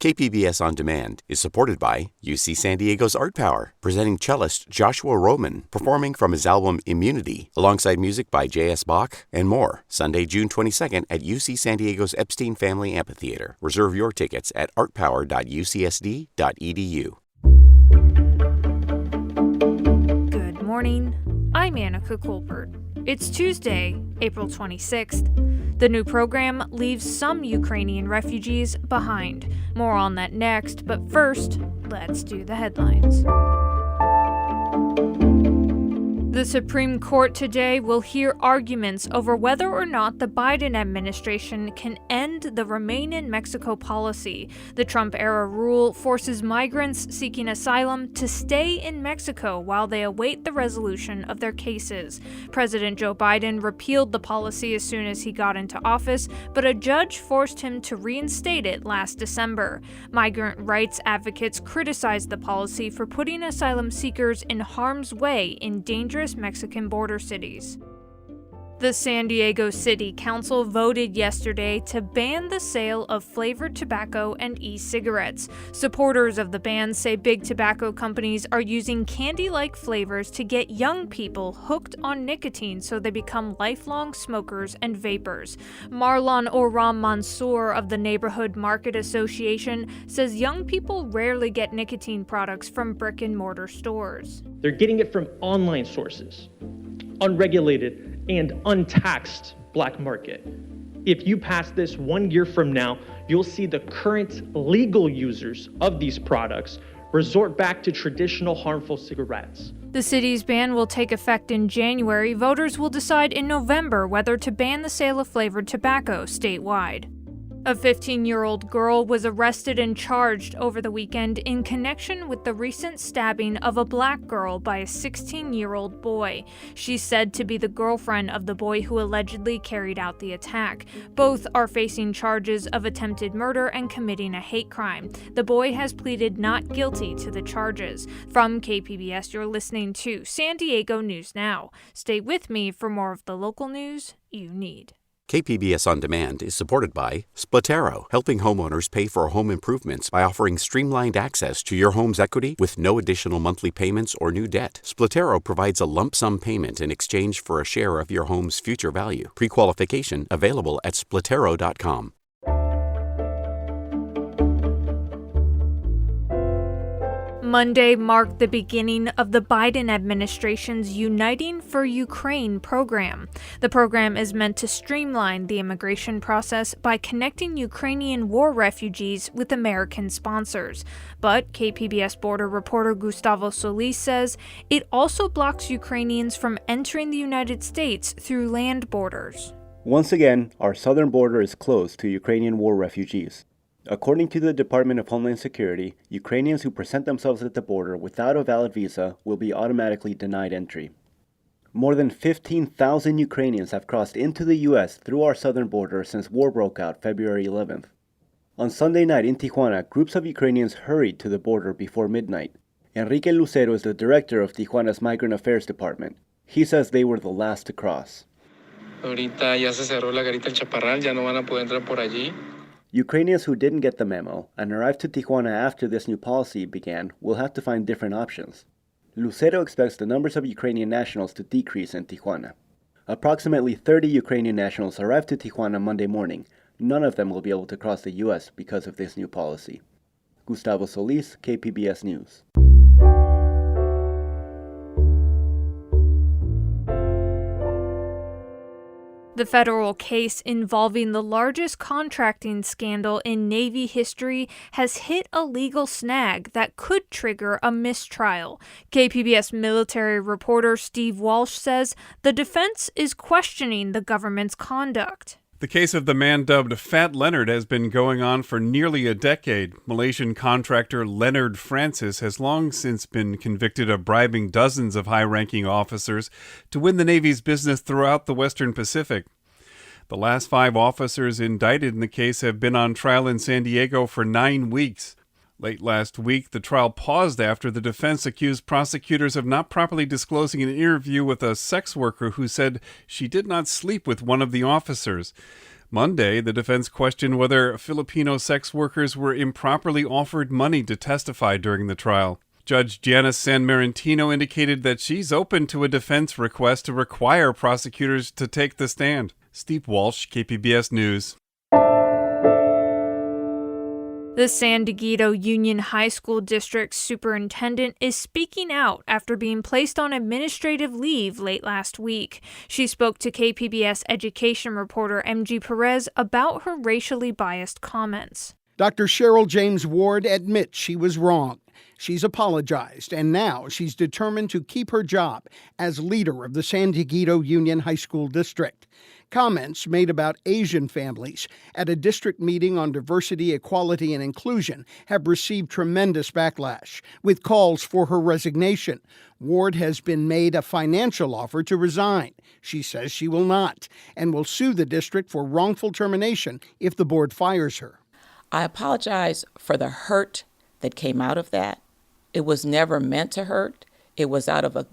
KPBS On Demand is supported by UC San Diego's Art Power, presenting cellist Joshua Roman, performing from his album Immunity, alongside music by J.S. Bach and more, Sunday, June 22nd at UC San Diego's Epstein Family Amphitheater. Reserve your tickets at artpower.ucsd.edu. Good morning. I'm Annika Colbert. It's Tuesday, April 26th. The new program leaves some Ukrainian refugees behind. More on that next, but first, let's do the headlines. The Supreme Court today will hear arguments over whether or not the Biden administration can end the Remain in Mexico policy. The Trump-era rule forces migrants seeking asylum to stay in Mexico while they await the resolution of their cases. President Joe Biden repealed the policy as soon as he got into office, but a judge forced him to reinstate it last December. Migrant rights advocates criticized the policy for putting asylum seekers in harm's way in dangerous Mexican border cities. The San Diego City Council voted yesterday to ban the sale of flavored tobacco and e-cigarettes. Supporters of the ban say big tobacco companies are using candy-like flavors to get young people hooked on nicotine so they become lifelong smokers and vapors. Marlon Oram Mansour of the Neighborhood Market Association says young people rarely get nicotine products from brick-and-mortar stores. They're getting it from online sources, unregulated and untaxed black market. If you pass this 1 year from now, you'll see the current legal users of these products resort back to traditional harmful cigarettes. The city's ban will take effect in January. Voters will decide in November whether to ban the sale of flavored tobacco statewide. A 15-year-old girl was arrested and charged over the weekend in connection with the recent stabbing of a black girl by a 16-year-old boy. She's said to be the girlfriend of the boy who allegedly carried out the attack. Both are facing charges of attempted murder and committing a hate crime. The boy has pleaded not guilty to the charges. From KPBS, you're listening to San Diego News Now. Stay with me for more of the local news you need. KPBS On Demand is supported by Splatero, helping homeowners pay for home improvements by offering streamlined access to your home's equity with no additional monthly payments or new debt. Splatero provides a lump sum payment in exchange for a share of your home's future value. Pre-qualification available at splatero.com. Monday marked the beginning of the Biden administration's Uniting for Ukraine program. The program is meant to streamline the immigration process by connecting Ukrainian war refugees with American sponsors. But KPBS border reporter Gustavo Solis says it also blocks Ukrainians from entering the United States through land borders. Once again, our southern border is closed to Ukrainian war refugees. According to the Department of Homeland Security, Ukrainians who present themselves at the border without a valid visa will be automatically denied entry. More than 15,000 Ukrainians have crossed into the U.S. through our southern border since war broke out February 11th. On Sunday night in Tijuana, groups of Ukrainians hurried to the border before midnight. Enrique Lucero is the director of Tijuana's Migrant Affairs Department. He says they were the last to cross. Ahorita ya se cerró la garita El Chaparral, ya no van a poder entrar por allí. Ukrainians who didn't get the memo and arrived to Tijuana after this new policy began will have to find different options. Lucero expects the numbers of Ukrainian nationals to decrease in Tijuana. Approximately 30 Ukrainian nationals arrived to Tijuana Monday morning. None of them will be able to cross the U.S. because of this new policy. Gustavo Solis, KPBS News. The federal case involving the largest contracting scandal in Navy history has hit a legal snag that could trigger a mistrial. KPBS military reporter Steve Walsh says the defense is questioning the government's conduct. The case of the man dubbed Fat Leonard has been going on for nearly a decade. Malaysian contractor Leonard Francis has long since been convicted of bribing dozens of high-ranking officers to win the Navy's business throughout the Western Pacific. The last 5 officers indicted in the case have been on trial in San Diego for 9 weeks. Late last week, the trial paused after the defense accused prosecutors of not properly disclosing an interview with a sex worker who said she did not sleep with one of the officers. Monday, the defense questioned whether Filipino sex workers were improperly offered money to testify during the trial. Judge Janice San Marentino indicated that she's open to a defense request to require prosecutors to take the stand. Steve Walsh, KPBS News. The San Diego Union High School District superintendent is speaking out after being placed on administrative leave late last week. She spoke to KPBS education reporter MG Perez about her racially biased comments. Dr. Cheryl James Ward admits she was wrong. She's apologized, and now she's determined to keep her job as leader of the San Diego Union High School District. Comments made about Asian families at a district meeting on diversity, equality, and inclusion have received tremendous backlash, with calls for her resignation. Ward has been made a financial offer to resign. She says she will not, and will sue the district for wrongful termination if the board fires her. I apologize for the hurt that came out of that. It was never meant to hurt. It was out of a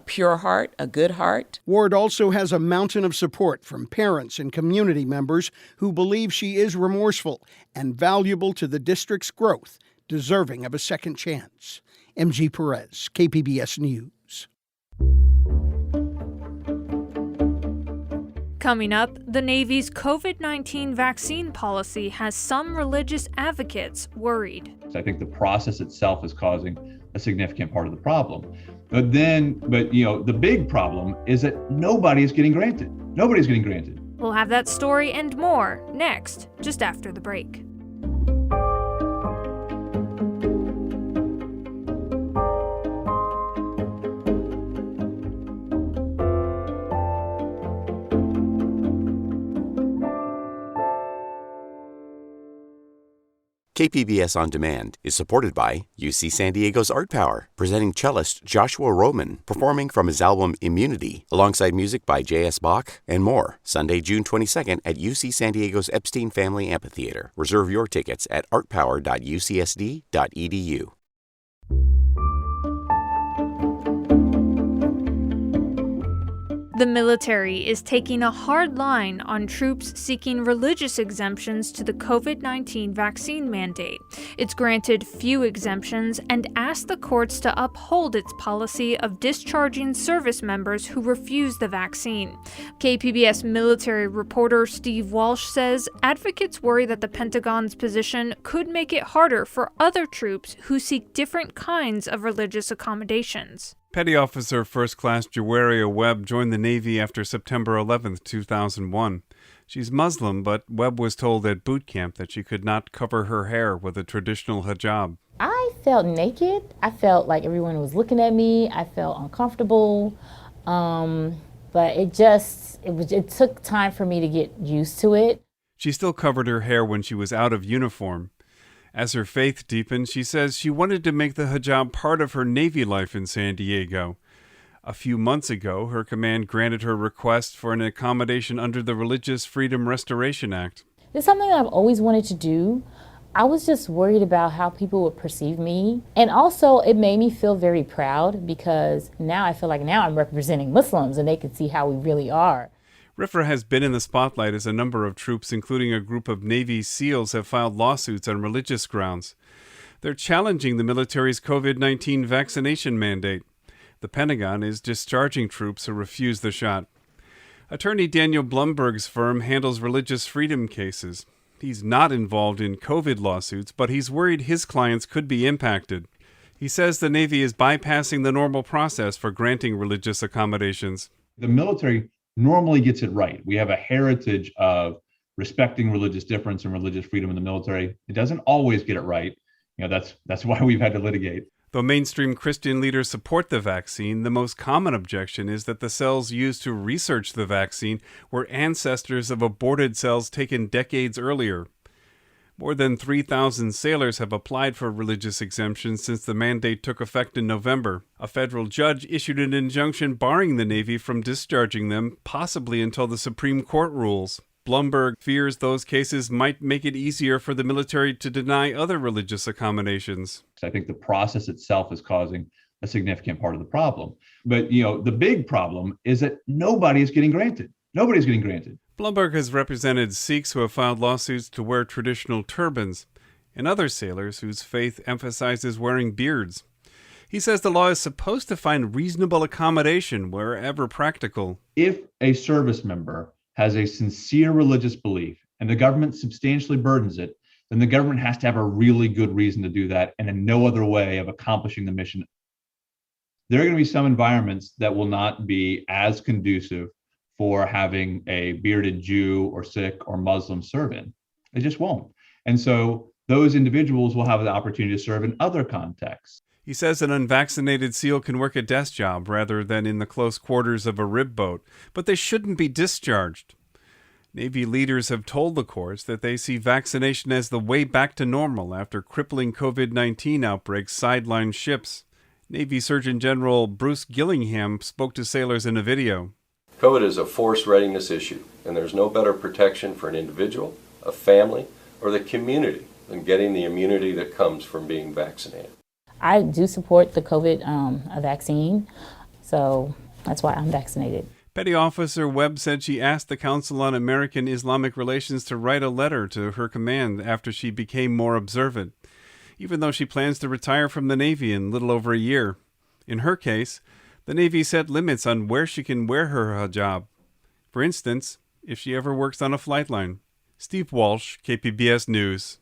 pure heart, a good heart. Ward also has a mountain of support from parents and community members who believe she is remorseful and valuable to the district's growth, deserving of a second chance. MG Perez, KPBS News. Coming up, the Navy's COVID-19 vaccine policy has some religious advocates worried. I think the process itself is causing a significant part of the problem. But the big problem is that nobody's getting granted. Nobody's getting granted. We'll have that story and more next, just after the break. KPBS On Demand is supported by UC San Diego's Art Power, presenting cellist Joshua Roman, performing from his album Immunity, alongside music by J.S. Bach and more. Sunday, June 22nd at UC San Diego's Epstein Family Amphitheater. Reserve your tickets at artpower.ucsd.edu. The military is taking a hard line on troops seeking religious exemptions to the COVID-19 vaccine mandate. It's granted few exemptions and asked the courts to uphold its policy of discharging service members who refuse the vaccine. KPBS military reporter Steve Walsh says advocates worry that the Pentagon's position could make it harder for other troops who seek different kinds of religious accommodations. Petty Officer First Class Jawaria Webb joined the Navy after September 11, 2001. She's Muslim, but Webb was told at boot camp that she could not cover her hair with a traditional hijab. I felt naked. I felt like everyone was looking at me. I felt uncomfortable. But it took time for me to get used to it. She still covered her hair when she was out of uniform. As her faith deepened, she says she wanted to make the hijab part of her Navy life in San Diego. A few months ago, her command granted her request for an accommodation under the Religious Freedom Restoration Act. It's something that I've always wanted to do. I was just worried about how people would perceive me. And also, it made me feel very proud because now I feel like I'm representing Muslims and they can see how we really are. RFRA has been in the spotlight as a number of troops, including a group of Navy SEALs, have filed lawsuits on religious grounds. They're challenging the military's COVID-19 vaccination mandate. The Pentagon is discharging troops who refuse the shot. Attorney Daniel Blumberg's firm handles religious freedom cases. He's not involved in COVID lawsuits, but he's worried his clients could be impacted. He says the Navy is bypassing the normal process for granting religious accommodations. The military normally gets it right. We have a heritage of respecting religious difference and religious freedom in the military. It doesn't always get it right. That's why we've had to litigate. Though mainstream Christian leaders support the vaccine, the most common objection is that the cells used to research the vaccine were ancestors of aborted cells taken decades earlier. More than 3,000 sailors have applied for religious exemptions since the mandate took effect in November. A federal judge issued an injunction barring the Navy from discharging them, possibly until the Supreme Court rules. Blumberg fears those cases might make it easier for the military to deny other religious accommodations. I think the process itself is causing a significant part of the problem. But, the big problem is that nobody's getting granted. Nobody's getting granted. Blumberg has represented Sikhs who have filed lawsuits to wear traditional turbans and other sailors whose faith emphasizes wearing beards. He says the law is supposed to find reasonable accommodation wherever practical. If a service member has a sincere religious belief and the government substantially burdens it, then the government has to have a really good reason to do that and in no other way of accomplishing the mission. There are going to be some environments that will not be as conducive for having a bearded Jew or Sikh or Muslim serve in. It just won't. And so those individuals will have the opportunity to serve in other contexts. He says an unvaccinated SEAL can work a desk job rather than in the close quarters of a rib boat, but they shouldn't be discharged. Navy leaders have told the courts that they see vaccination as the way back to normal after crippling COVID-19 outbreaks sidelined ships. Navy Surgeon General Bruce Gillingham spoke to sailors in a video. COVID is a force readiness issue, and there's no better protection for an individual, a family, or the community than getting the immunity that comes from being vaccinated. I do support the COVID vaccine, so that's why I'm vaccinated. Petty Officer Webb said she asked the Council on American Islamic Relations to write a letter to her command after she became more observant, even though she plans to retire from the Navy in little over a year. In her case, the Navy set limits on where she can wear her hijab. For instance, if she ever works on a flight line. Steve Walsh, KPBS News.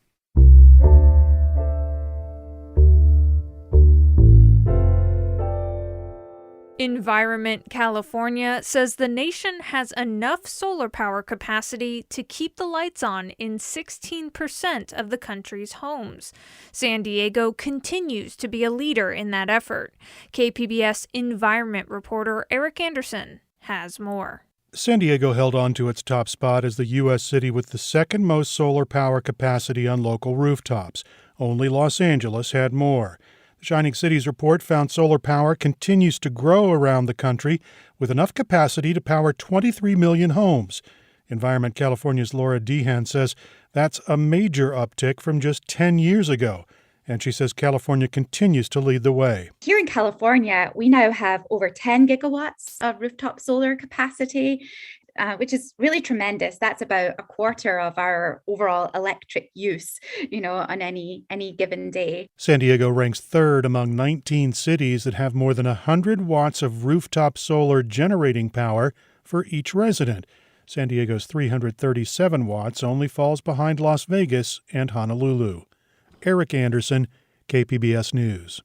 Environment California says the nation has enough solar power capacity to keep the lights on in 16% of the country's homes. San Diego continues to be a leader in that effort. KPBS environment reporter Eric Anderson has more. San Diego held on to its top spot as the U.S. city with the second most solar power capacity on local rooftops. Only Los Angeles had more. The Shining Cities report found solar power continues to grow around the country with enough capacity to power 23 million homes. Environment California's Laura Dehan says that's a major uptick from just 10 years ago. And she says California continues to lead the way. Here in California, we now have over 10 gigawatts of rooftop solar capacity, which is really tremendous. That's about a quarter of our overall electric use, on any given day. San Diego ranks third among 19 cities that have more than 100 watts of rooftop solar generating power for each resident. San Diego's 337 watts only falls behind Las Vegas and Honolulu. Eric Anderson, KPBS News.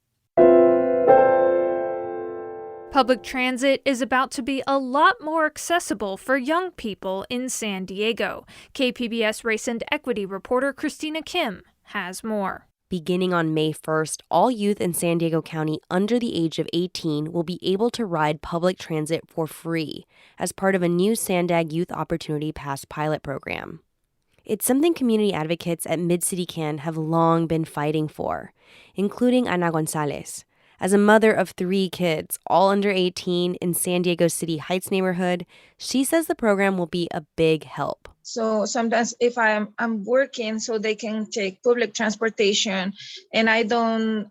Public transit is about to be a lot more accessible for young people in San Diego. KPBS Race and Equity reporter Christina Kim has more. Beginning on May 1st, all youth in San Diego County under the age of 18 will be able to ride public transit for free as part of a new Sandag Youth Opportunity Pass pilot program. It's something community advocates at Mid-City CAN have long been fighting for, including Ana Gonzalez. As a mother of 3 kids, all under 18 in San Diego's City Heights neighborhood, she says the program will be a big help. So sometimes if I'm working, so they can take public transportation and I don't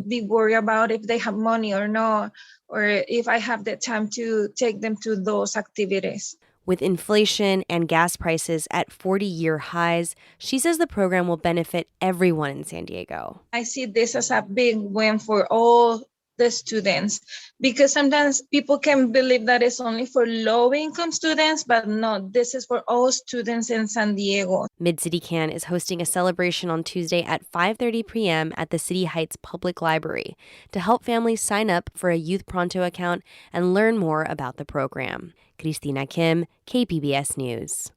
be worried about if they have money or not, or if I have the time to take them to those activities. With inflation and gas prices at 40-year highs, she says the program will benefit everyone in San Diego. I see this as a big win for all the students, because sometimes people can believe that it's only for low-income students, but no, this is for all students in San Diego. Mid-City CAN is hosting a celebration on Tuesday at 5:30 p.m. at the City Heights Public Library to help families sign up for a Youth Pronto account and learn more about the program. Christina Kim, KPBS News.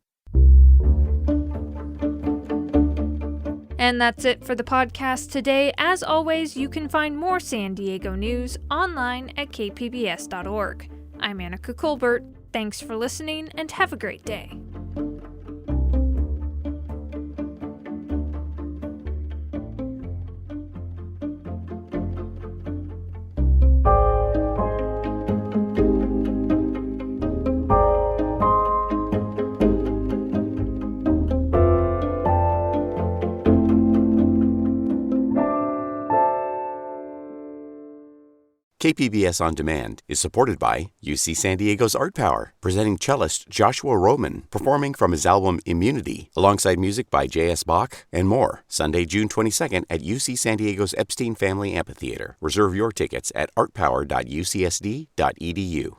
And that's it for the podcast today. As always, you can find more San Diego news online at kpbs.org. I'm Annika Colbert. Thanks for listening and have a great day. KPBS On Demand is supported by UC San Diego's Art Power, presenting cellist Joshua Roman, performing from his album Immunity, alongside music by J.S. Bach and more. Sunday, June 22nd at UC San Diego's Epstein Family Amphitheater. Reserve your tickets at artpower.ucsd.edu.